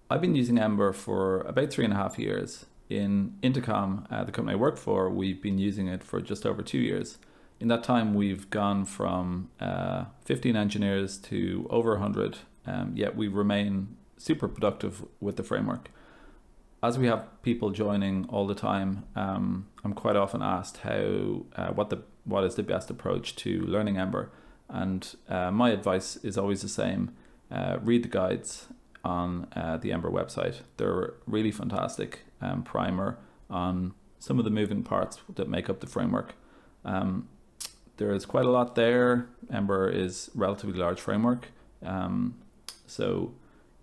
I've been using Ember for about 3.5 years. In Intercom, the company I work for, we've been using it for just over 2 years. In that time, we've gone from 15 engineers to over 100, yet we remain super productive with the framework. As we have people joining all the time, I'm quite often asked what is the best approach to learning Ember, and my advice is always the same: read the guides on the Ember website. They're really fantastic primer on some of the moving parts that make up the framework. There is quite a lot there. Ember is a relatively large framework, so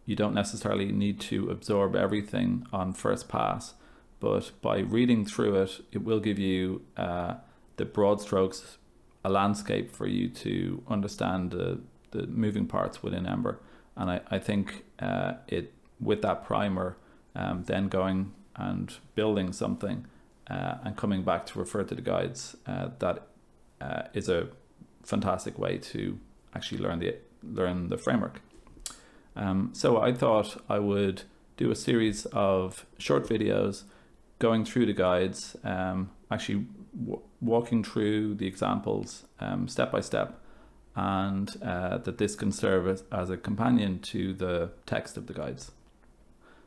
you don't necessarily need to absorb everything on first pass, but by reading through it, it will give you the broad strokes, a landscape for you to understand the moving parts within Ember. And I think with that primer, then going and building something and coming back to refer to the guides, that is a fantastic way to actually learn the framework. So I thought I would do a series of short videos going through the guides, actually walking through the examples step by step, and that this can serve as a companion to the text of the guides.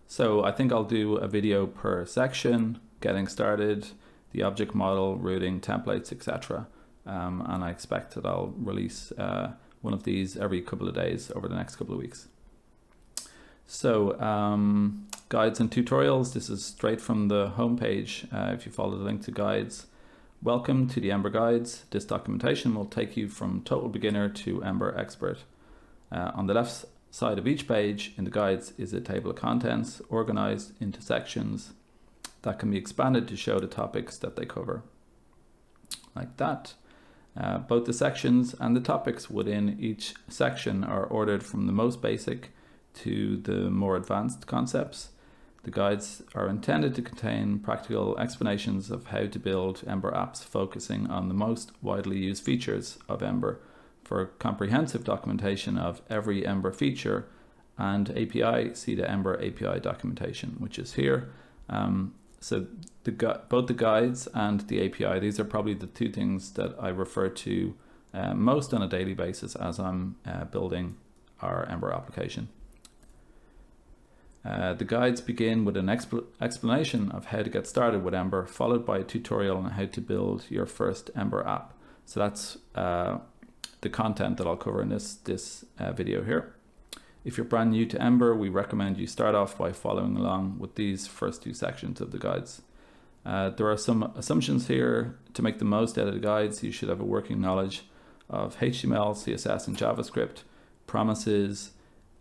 So I think I'll do a video per section, getting started, the object model, routing, templates, etc. And I expect that I'll release one of these every couple of days over the next couple of weeks. So guides and tutorials, this is straight from the homepage. If you follow the link to guides, welcome to the Ember guides. This documentation will take you from total beginner to Ember expert. On the left side of each page in the guides is a table of contents organized into sections that can be expanded to show the topics that they cover. Like that. Both the sections and the topics within each section are ordered from the most basic to the more advanced concepts. The guides are intended to contain practical explanations of how to build Ember apps, focusing on the most widely used features of Ember for comprehensive documentation of every Ember feature and API. See the Ember API documentation, which is here. So both the guides and the API, these are probably the two things that I refer to most on a daily basis as I'm building our Ember application. The guides begin with an explanation of how to get started with Ember, followed by a tutorial on how to build your first Ember app. So that's the content that I'll cover in this video here. If you're brand new to Ember, we recommend you start off by following along with these first two sections of the guides. There are some assumptions here. To make the most out of the guides, you should have a working knowledge of HTML, CSS, and JavaScript, promises,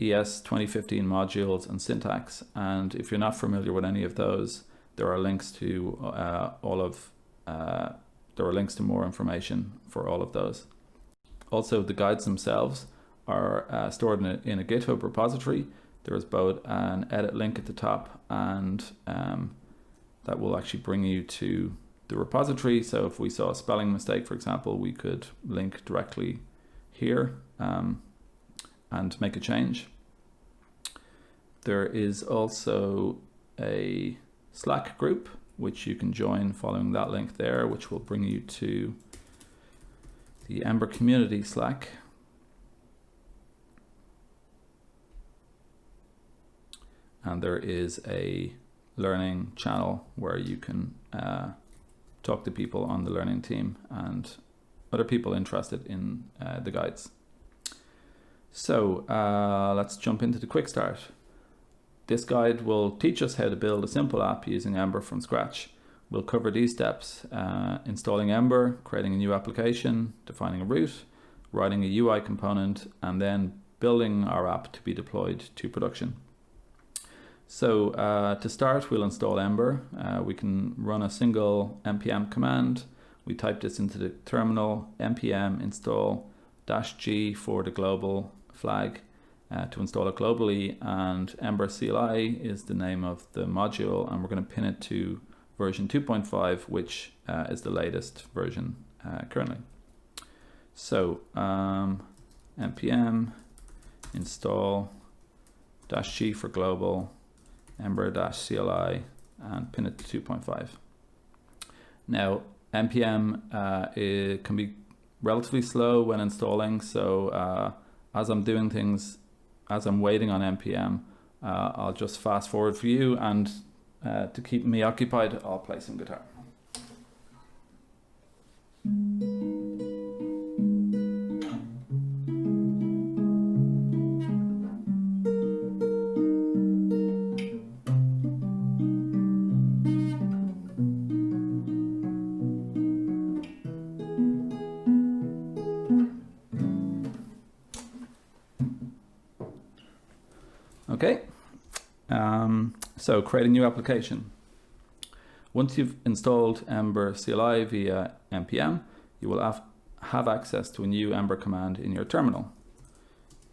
ES 2015 modules, and syntax. And if you're not familiar with any of those, there are links to there are links to more information for all of those. Also, the guides themselves are stored in a GitHub repository. There is both an edit link at the top, and that will actually bring you to the repository. So if we saw a spelling mistake, for example, we could link directly here and make a change. There is also a Slack group which you can join following that link there, which will bring you to the Ember community Slack. And there is a learning channel where you can talk to people on the learning team and other people interested in the guides. So let's jump into the quick start. This guide will teach us how to build a simple app using Ember from scratch. We'll cover these steps: installing Ember, creating a new application, defining a route, writing a UI component, and then building our app to be deployed to production. So to start, we'll install Ember. We can run a single npm command. We type this into the terminal: npm install -g for the global flag to install it globally, and Ember CLI is the name of the module, and we're going to pin it to version 2.5, which is the latest version currently. So npm install -g for global Ember.CLI, and pin it to 2.5. Now, npm it can be relatively slow when installing, so as I'm doing things, as I'm waiting on npm, I'll just fast forward for you, and to keep me occupied, I'll play some guitar. Okay, so create a new application. Once you've installed Ember CLI via npm, you will have access to a new Ember command in your terminal.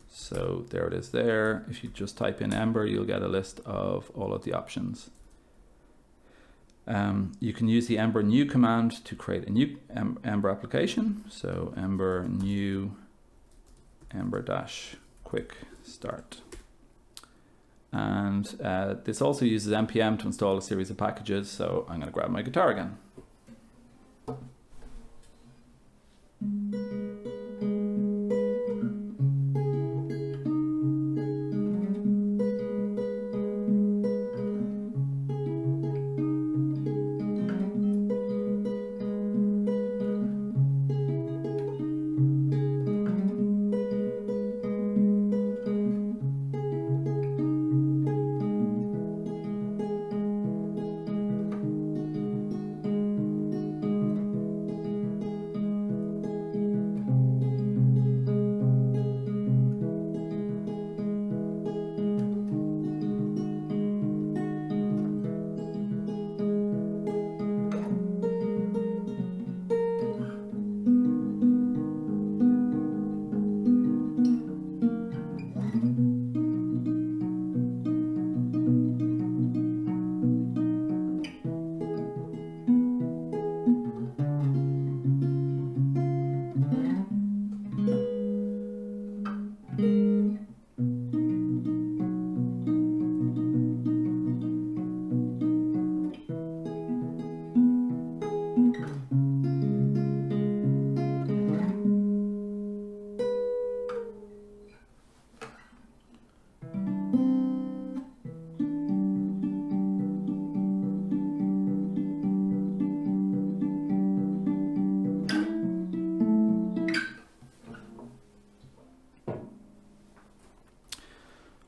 So there it is there. If you just type in Ember, you'll get a list of all of the options. You can use the Ember new command to create a new Ember application. So Ember new Ember-quick start. And this also uses npm to install a series of packages, so I'm going to grab my guitar again.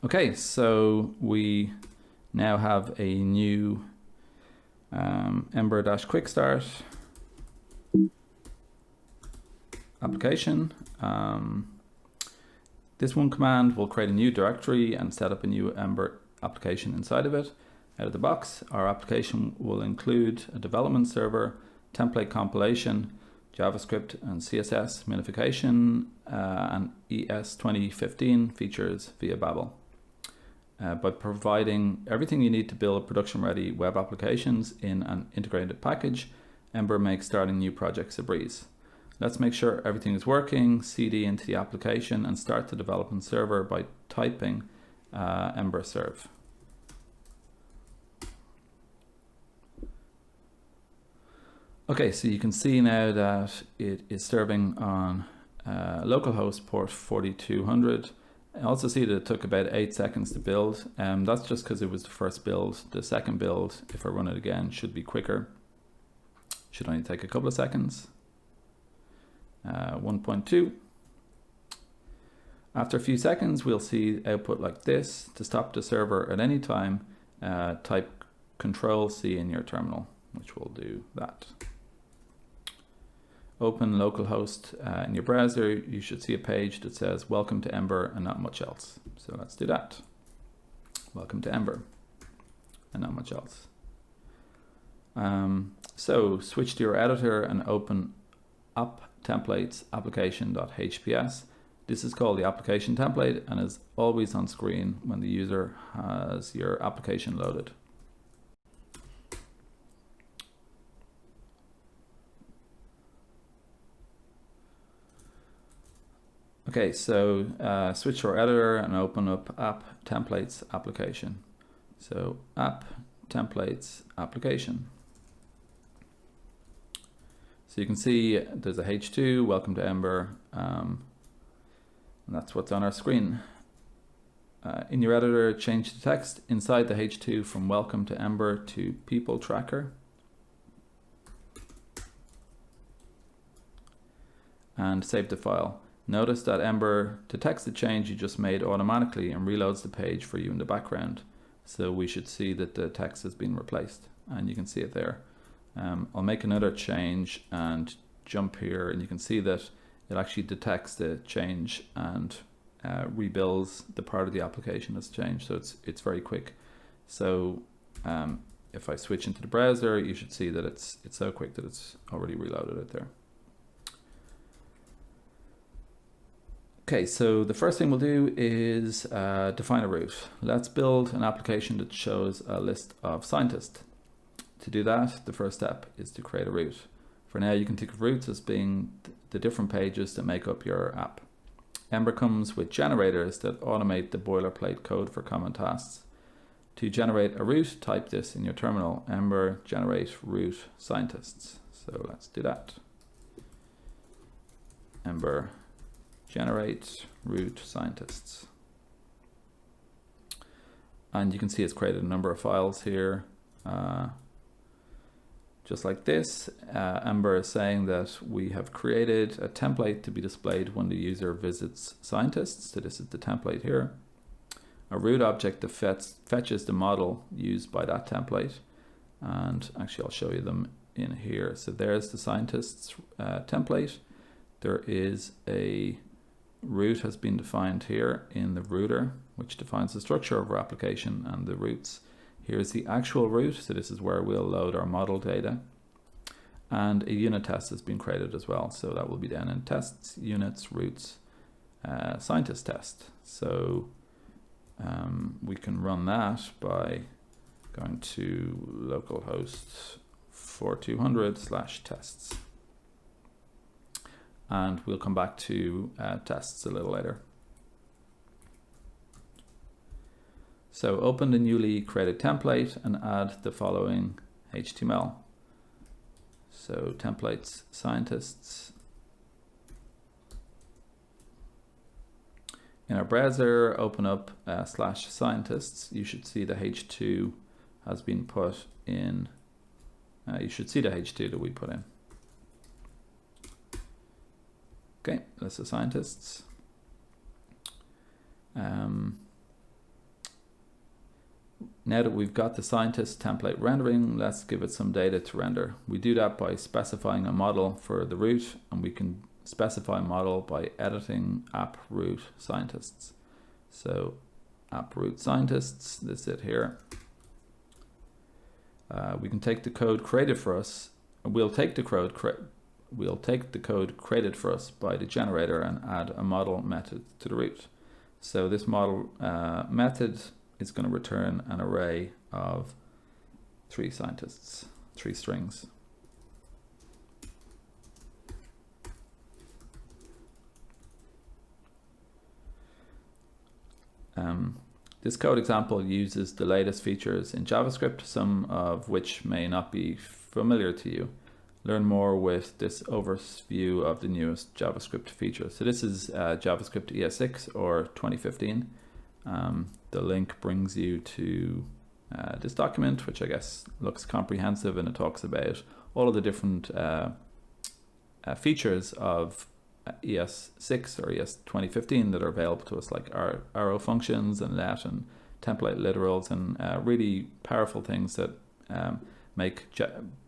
Okay, so we now have a new Ember-quick start application. This one command will create a new directory and set up a new Ember application inside of it. Out of the box, our application will include a development server, template compilation, JavaScript and CSS minification, and ES 2015 features via Babel. By providing everything you need to build production-ready web applications in an integrated package, Ember makes starting new projects a breeze. Let's make sure everything is working, cd into the application, and start the development server by typing Ember serve. Okay, so you can see now that it is serving on localhost port 4200. I also see that it took about 8 seconds to build. That's just because it was the first build. The second build, if I run it again, should be quicker. Should only take a couple of seconds. 1.2. After a few seconds, we'll see output like this. To stop the server at any time, type Control-C in your terminal, which will do that. Open localhost in your browser. You should see a page that says welcome to Ember and not much else. So let's do that. Welcome to Ember and not much else. So switch to your editor and open up templates application.hps. This is called the application template and is always on screen when the user has your application loaded. Okay, so switch to our editor and open up app templates application. So app, templates, application. So you can see there's a H2, welcome to Ember, and that's what's on our screen. In your editor, change the text inside the H2 from welcome to Ember to people tracker. And save the file. Notice that Ember detects the change you just made automatically and reloads the page for you in the background. So we should see that the text has been replaced, and you can see it there. I'll make another change and jump here, and you can see that it actually detects the change and rebuilds the part of the application that's changed. So it's very quick. So if I switch into the browser, you should see that it's so quick that it's already reloaded it there. Okay, so the first thing we'll do is define a route. Let's build an application that shows a list of scientists. To do that, the first step is to create a route. For now, you can think of routes as being the different pages that make up your app. Ember comes with generators that automate the boilerplate code for common tasks. To generate a route, type this in your terminal, Ember generate route scientists. So let's do that. Ember generate route scientists. And you can see it's created a number of files here. Just like this, Ember is saying that we have created a template to be displayed when the user visits scientists. So this is the template here. A route object that fetches the model used by that template. And actually I'll show you them in here. So there's the scientists template. There is a route has been defined here in the router, which defines the structure of our application and the routes. Here's the actual route, so this is where we'll load our model data. And a unit test has been created as well, so that will be down in tests, units, routes, scientist test. So we can run that by going to localhost 4200/tests. And we'll come back to tests a little later. So open the newly created template and add the following HTML. So templates, scientists. In our browser, open up /scientists. You should see the H2 has been put in. You should see the H2 that we put in. Okay, that's the scientists. Now that we've got the scientist template rendering, let's give it some data to render. We do that by specifying a model for the route, and we can specify a model by editing app route scientists. So app route scientists, this is it here. We can take the code created for us. We'll take the code created for us by the generator and add a model method to the route. So this model method is going to return an array of 3 scientists, 3 strings. This code example uses the latest features in JavaScript, some of which may not be familiar to you. Learn more with this overview of the newest JavaScript features. So this is JavaScript ES6 or 2015. The link brings you to this document, which I guess looks comprehensive, and it talks about all of the different features of ES6 or ES 2015 that are available to us, like arrow functions and let and template literals, and really powerful things that make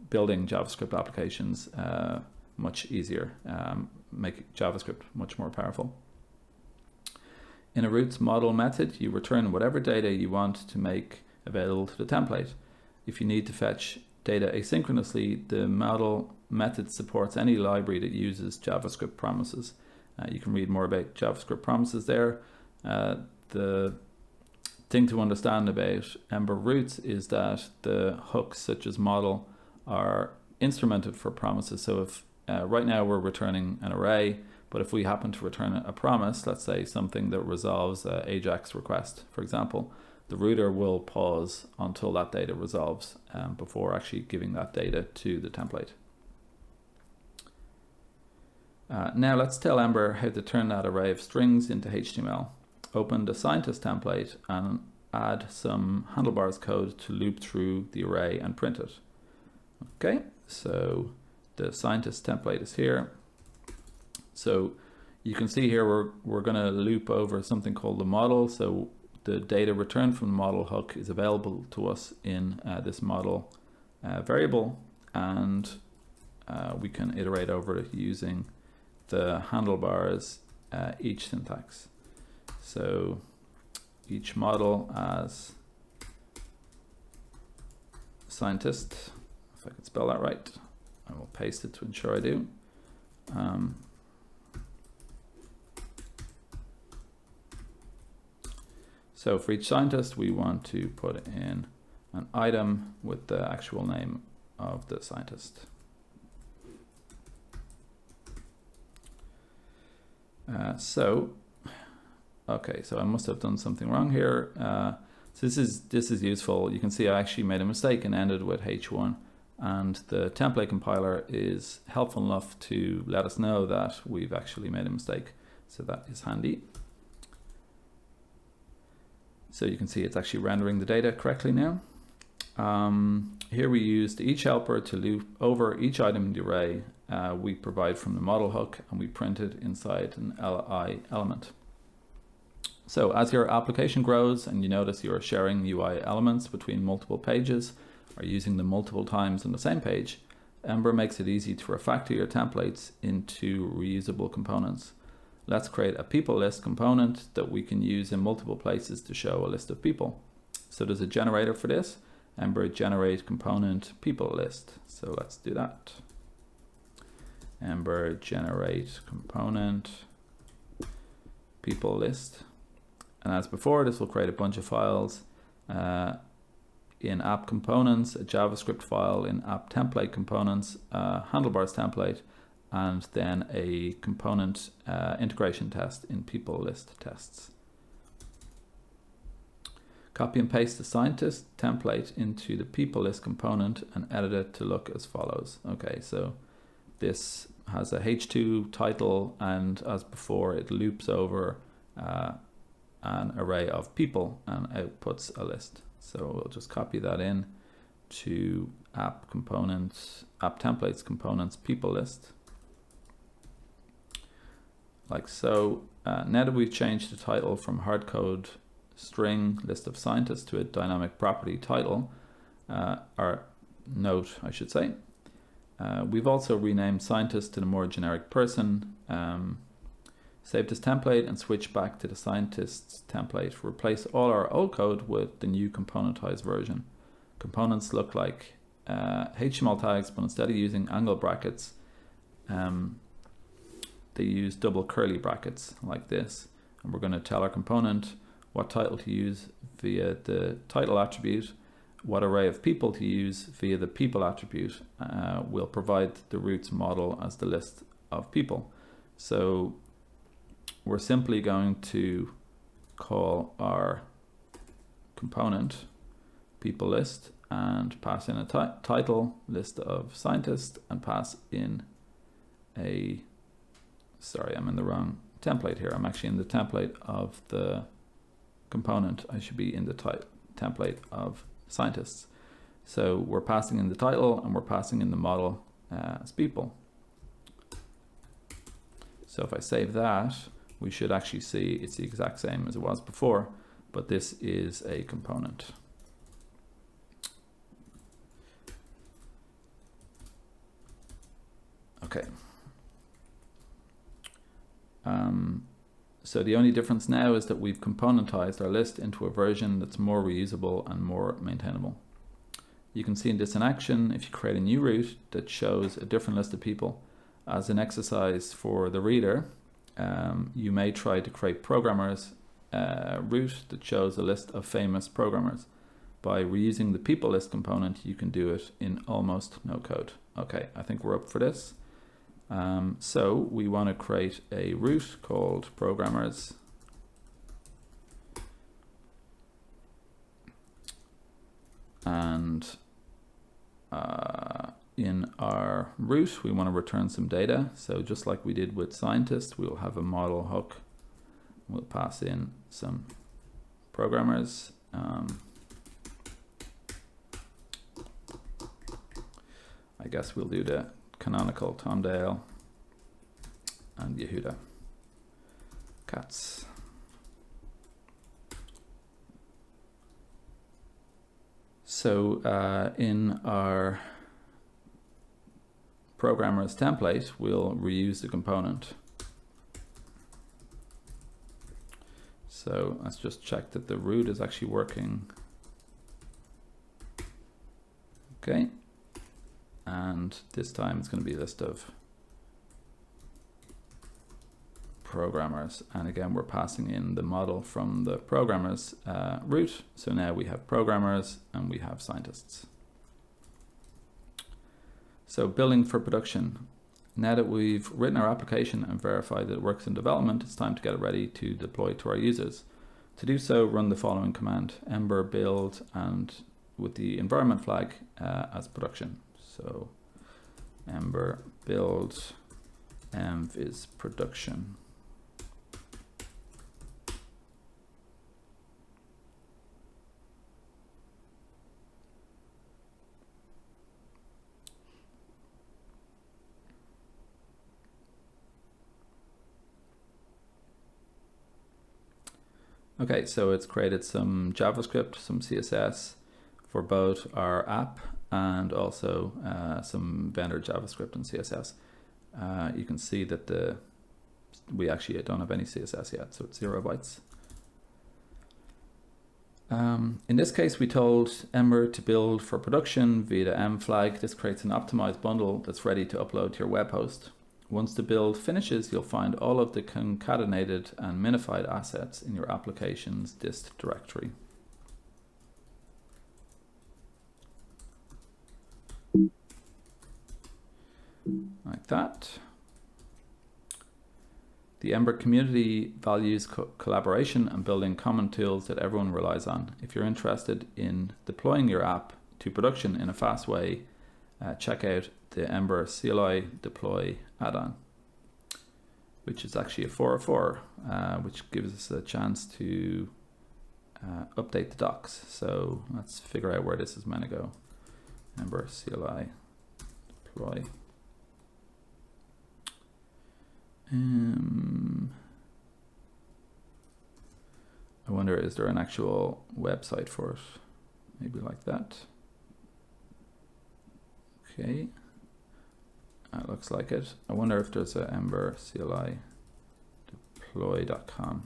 building JavaScript applications much easier, make JavaScript much more powerful. In a routes model method, you return whatever data you want to make available to the template. If you need to fetch data asynchronously, the model method supports any library that uses JavaScript promises. You can read more about JavaScript promises there. The thing to understand about Ember routes is that the hooks such as model are instrumented for promises. So if right now we're returning an array, but if we happen to return a promise, let's say something that resolves an AJAX request, for example, the router will pause until that data resolves before actually giving that data to the template. Now let's tell Ember how to turn that array of strings into HTML. Open the scientist template and add some handlebars code to loop through the array and print it. Okay, so the scientist template is here. So you can see here we're going to loop over something called the model. So the data returned from the model hook is available to us in this model variable, and we can iterate over it using the handlebars each syntax. So each model as scientist, if I can spell that right, I will paste it to ensure I do. So for each scientist, we want to put in an item with the actual name of the scientist. Okay, so I must have done something wrong here. So this is useful. You can see I actually made a mistake and ended with H1, and the template compiler is helpful enough to let us know that we've actually made a mistake. So that is handy. So you can see it's actually rendering the data correctly now. Here we used each helper to loop over each item in the array we provide from the model hook, and we print it inside an li element. So as your application grows and you notice you're sharing UI elements between multiple pages or using them multiple times on the same page, Ember makes it easy to refactor your templates into reusable components. Let's create a people list component that we can use in multiple places to show a list of people. So there's a generator for this, Ember generate component people list. So let's do that. Ember generate component people list. And as before, this will create a bunch of files in app components, a JavaScript file in app template components, handlebars template, and then a component integration test in people list tests. Copy and paste the scientist template into the people list component and edit it to look as follows. Okay, so this has a H2 title, and as before, it loops over an array of people and outputs a list. So we'll just copy that in to app components, app templates components people list. Like so. Now that we've changed the title from hardcode string list of scientists to a dynamic property title, or note I should say, we've also renamed scientist to the more generic person. Save this template and switch back to the scientists template. Replace all our old code with the new componentized version. Components look like HTML tags, but instead of using angle brackets, they use double curly brackets like this. And we're going to tell our component what title to use via the title attribute, what array of people to use via the people attribute. We'll provide the roots model as the list of people. So we're simply going to call our component people list and pass in a title list of scientists and pass in a, sorry, I'm in the wrong template here. I'm actually in the template of the component. I should be in the template of scientists. So we're passing in the title and we're passing in the model as people. So if I save that, we should actually see it's the exact same as it was before, but this is a component. Okay. So the only difference now is that we've componentized our list into a version that's more reusable and more maintainable. You can see this in action if you create a new route that shows a different list of people. As an exercise for the reader, you may try to create programmers route that shows a list of famous programmers. By reusing the people list component, you can do it in almost no code. Okay, I think we're up for this. So we want to create a route called programmers. and in our root, we want to return some data. So just like we did with scientist, we'll have a model hook. We'll pass in some programmers. I guess we'll do the canonical Tom Dale and Yehuda Katz. So in our programmers template, we'll reuse the component. So let's just check that the root is actually working. Okay. And this time it's going to be a list of programmers. And again, we're passing in the model from the programmers root. So now we have programmers and we have scientists. So building for production. Now that we've written our application and verified that it works in development, it's time to get it ready to deploy to our users. To do so, run the following command: Ember build, and with the environment flag as production. So Ember build env is production. Okay, so it's created some JavaScript, some CSS for both our app and also some vendor JavaScript and CSS. You can see that we actually don't have any CSS yet, so it's 0 bytes. In this case, we told Ember to build for production via the M flag. This creates an optimized bundle that's ready to upload to your web host. Once the build finishes, you'll find all of the concatenated and minified assets in your application's dist directory. Like that. The Ember community values collaboration and building common tools that everyone relies on. If you're interested in deploying your app to production in a fast way, check out the Ember CLI deploy add-on, which is actually a 404, which gives us a chance to update the docs. So let's figure out where this is meant to go. Ember CLI deploy. I wonder, is there an actual website for it? Maybe like that. Okay. That looks like it. I wonder if there's a Ember CLI deploy.com.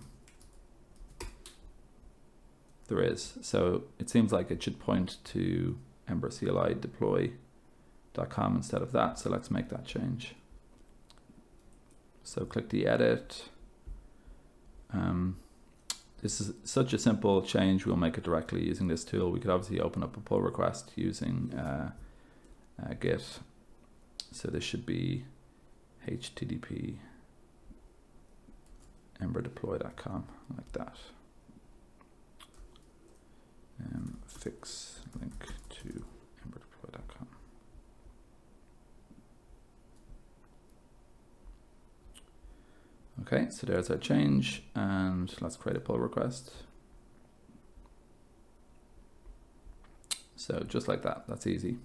There is. So it seems like it should point to Ember CLI deploy.com instead of that. So let's make that change. So click the edit. This is such a simple change. We'll make it directly using this tool. We could obviously open up a pull request using Git. So this should be http emberdeploy.com, like that. Fix link to emberdeploy.com. Okay, so there's our change, and let's create a pull request. So just like that, that's easy.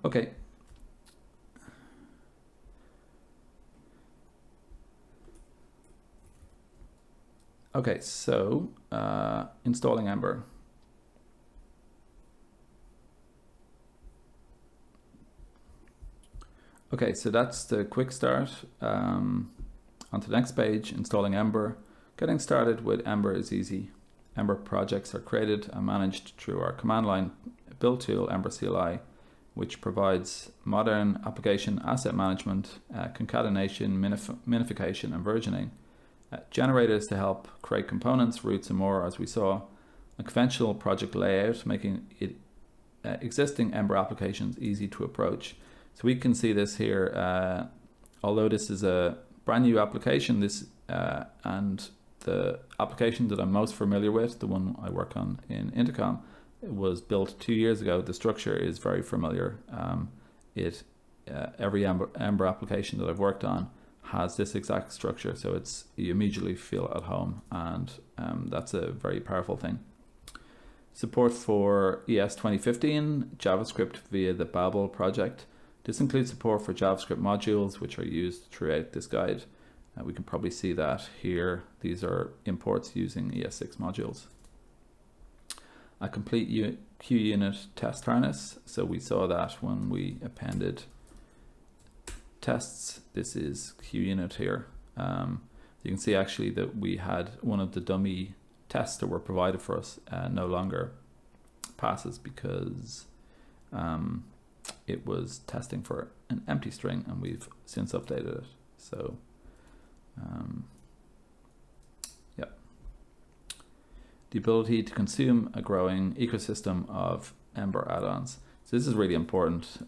Okay. Okay, so installing Ember. Okay, so that's the quick start. On to the next page, installing Ember. Getting started with Ember is easy. Ember projects are created and managed through our command line build tool, Ember CLI, which provides modern application asset management, concatenation, minification, and versioning. Generators to help create components, routes, and more, as we saw. A conventional project layout, making it existing Ember applications easy to approach. So we can see this here, although this is a brand new application, and the application that I'm most familiar with, the one I work on in Intercom, it was built 2 years ago. The structure is very familiar. Every Ember application that I've worked on has this exact structure, so you immediately feel at home, and that's a very powerful thing. Support for ES 2015 JavaScript via the Babel project. This includes support for JavaScript modules, which are used throughout this guide. We can probably see that here. These are imports using ES6 modules. A complete QUnit test harness. So we saw that when we appended tests. This is QUnit here. You can see actually that we had one of the dummy tests that were provided for us no longer passes because it was testing for an empty string, and we've since updated it. So yeah, the ability to consume a growing ecosystem of Ember add-ons. So this is really important.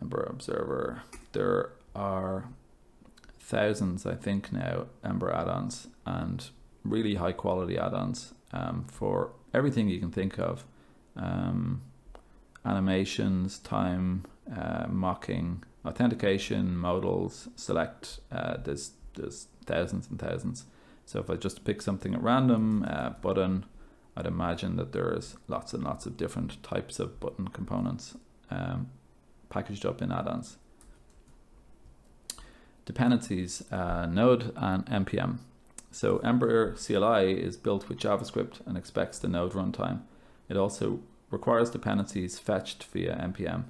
Ember Observer, there are thousands, I think now, Ember add-ons, and really high quality add-ons for everything you can think of. Animations, time, mocking, authentication, modals, select. There's thousands and thousands. So if I just pick something at random, button, I'd imagine that there's lots and lots of different types of button components packaged up in add-ons. Dependencies, Node and NPM. So Ember CLI is built with JavaScript and expects the Node runtime. It also requires dependencies fetched via NPM,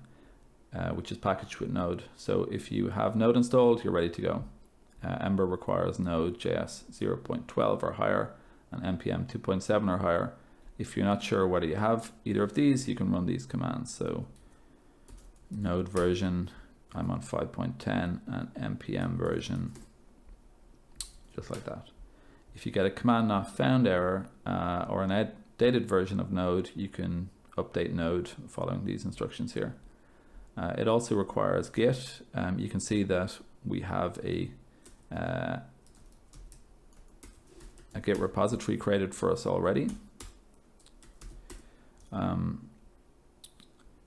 which is packaged with Node. So if you have Node installed, you're ready to go. Ember requires Node.js 0.12 or higher and NPM 2.7 or higher. If you're not sure whether you have either of these, you can run these commands. So Node version, I'm on 5.10, and NPM version, just like that. If you get a command not found error or an outdated version of Node, you can update Node following these instructions here. It also requires Git. You can see that we have a Git repository created for us already.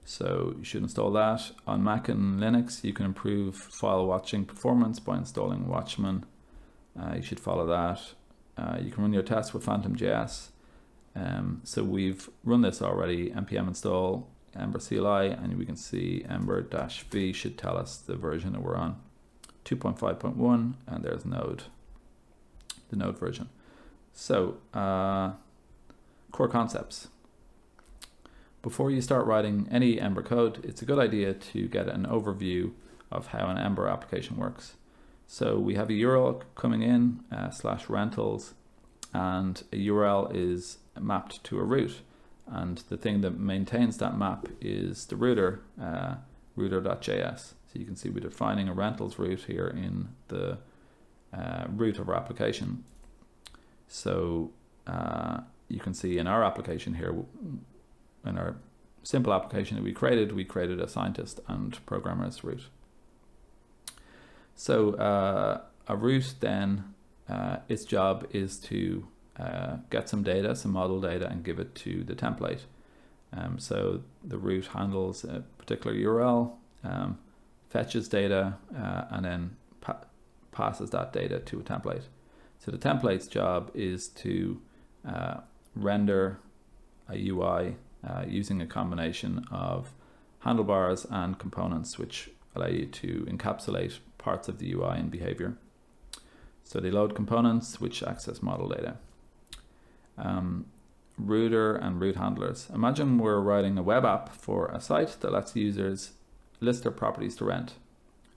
So you should install that. On Mac and Linux, you can improve file watching performance by installing Watchman. You should follow that. You can run your tests with Phantom.js. So we've run this already, npm install Ember CLI, and we can see Ember-v should tell us the version that we're on. 2.5.1, and there's Node, the Node version. So core concepts. Before you start writing any Ember code, it's a good idea to get an overview of how an Ember application works. So we have a URL coming in, /rentals, and a URL is mapped to a route. And the thing that maintains that map is the router, router.js. So you can see we're defining a rentals route here in the root of our application. So you can see in our application here, in our simple application that we created a scientist and programmer's route. So a route then, its job is to get some data, some model data, and give it to the template. So the route handles a particular URL, fetches data, and then passes that data to a template. So the template's job is to render a UI using a combination of handlebars and components, which allow you to encapsulate parts of the UI and behavior. So they load components which access model data. Router and route handlers. Imagine we're writing a web app for a site that lets users list their properties to rent.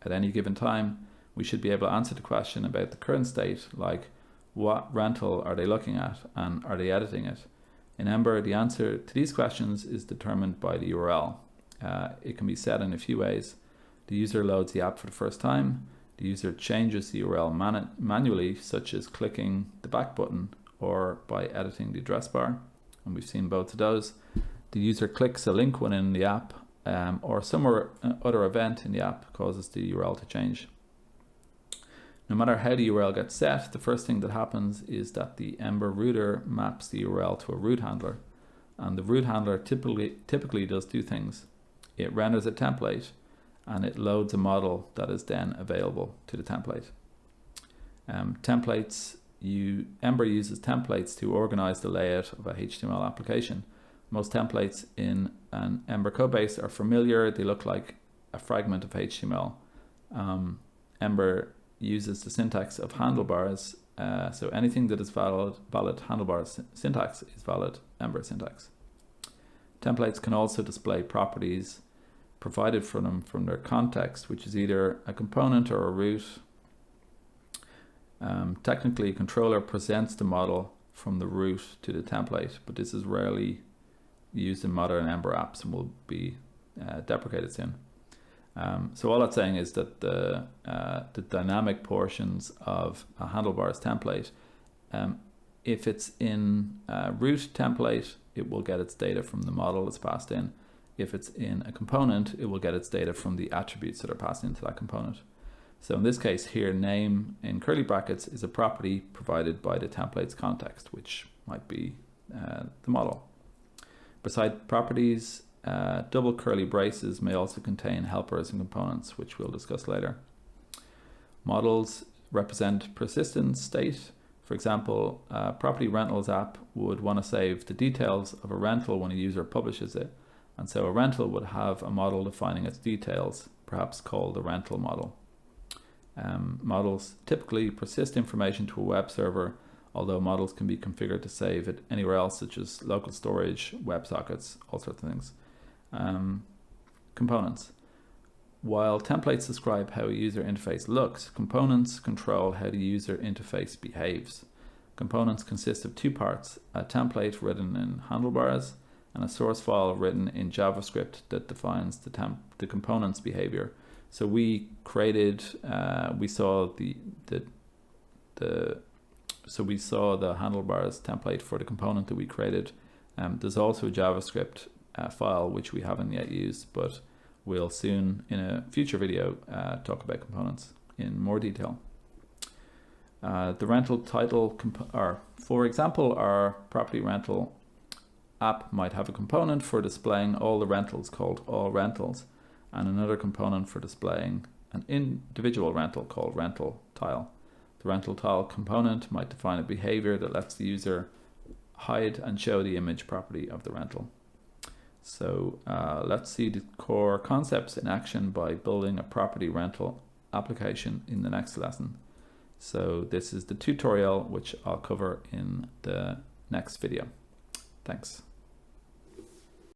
At any given time, we should be able to answer the question about the current state, like what rental are they looking at and are they editing it? In Ember, the answer to these questions is determined by the URL. It can be set in a few ways. The user loads the app for the first time. The user changes the URL manually, such as clicking the back button or by editing the address bar. And we've seen both of those. The user clicks a link when in the app, or some other event in the app causes the URL to change. No matter how the URL gets set, the first thing that happens is that the Ember router maps the URL to a route handler. And the route handler typically does two things. It renders a template and it loads a model that is then available to the template. Ember uses templates to organize the layout of a HTML application. Most templates in an Ember codebase are familiar. They look like a fragment of HTML. Ember uses the syntax of handlebars, so anything that is valid handlebars syntax is valid Ember syntax. Templates can also display properties provided for them from their context, which is either a component or a route. Technically, a controller presents the model from the route to the template, but this is rarely used in modern Ember apps and will be deprecated soon. So all that's saying is that the dynamic portions of a handlebars template, if it's in a root template, it will get its data from the model that's passed in. If it's in a component, it will get its data from the attributes that are passed into that component. So in this case here, name in curly brackets is a property provided by the template's context, which might be the model. Beside properties, double curly braces may also contain helpers and components, which we'll discuss later. Models represent persistent state. For example, a property rentals app would want to save the details of a rental when a user publishes it. And so a rental would have a model defining its details, perhaps called a rental model. Models typically persist information to a web server, although models can be configured to save it anywhere else, such as local storage, WebSockets, all sorts of things. Components. While templates describe how a user interface looks, components control how the user interface behaves. Components consist of two parts: a template written in handlebars and a source file written in JavaScript that defines the component's behavior. So we created, we saw the handlebars template for the component that we created. There's also a JavaScript file which we haven't yet used, but we'll soon in a future video talk about components in more detail. The rental title, for example, our property rental app might have a component for displaying all the rentals called all rentals, and another component for displaying an individual rental called rental tile. The rental tile component might define a behavior that lets the user hide and show the image property of the rental. So let's see the core concepts in action by building a property rental application in the next lesson. So this is the tutorial which I'll cover in the next video. Thanks.